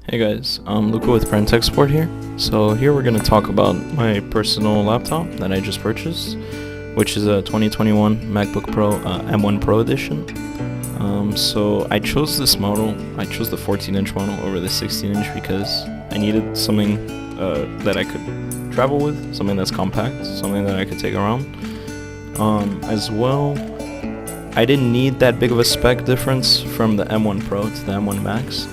Hey guys, Luca with Print Export here. So here we're going to talk about my personal laptop that I just purchased, which is a 2021 MacBook Pro M1 Pro edition. So I chose this model, I chose the 14-inch model over the 16-inch because I needed something that I could travel with, something that's compact, something that I could take around. As well, I didn't need that big of a spec difference from the M1 Pro to the M1 Max.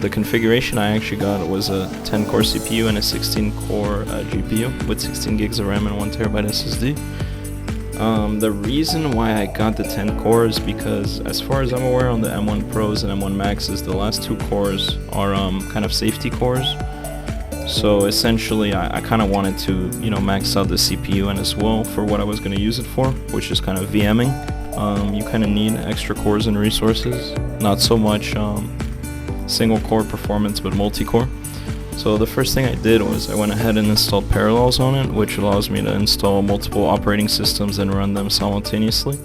The configuration I actually got was a 10-core CPU and a 16-core GPU with 16 gigs of RAM and 1TB SSD. The reason why I got the 10 cores is because, as far as I'm aware, on the M1 Pros and M1 Maxes, the last two cores are kind of safety cores. So essentially, I kind of wanted to, max out the CPU and as well for what I was going to use it for, which is kind of VMing. You kind of need extra cores and resources, not so much single core performance, but multi-core. So the first thing I did was I went ahead and installed Parallels on it, which allows me to install multiple operating systems and run them simultaneously.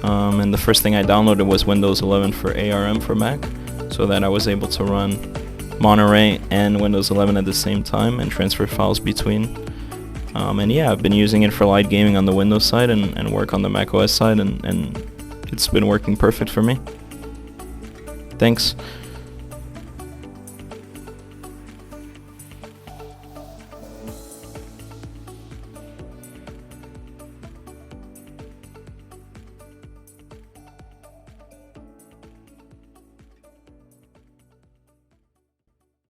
And the first thing I downloaded was Windows 11 for ARM for Mac, so that I was able to run Monterey and Windows 11 at the same time and transfer files between. And yeah, I've been using it for light gaming on the Windows side and work on the Mac OS side, and it's been working perfect for me. Thanks.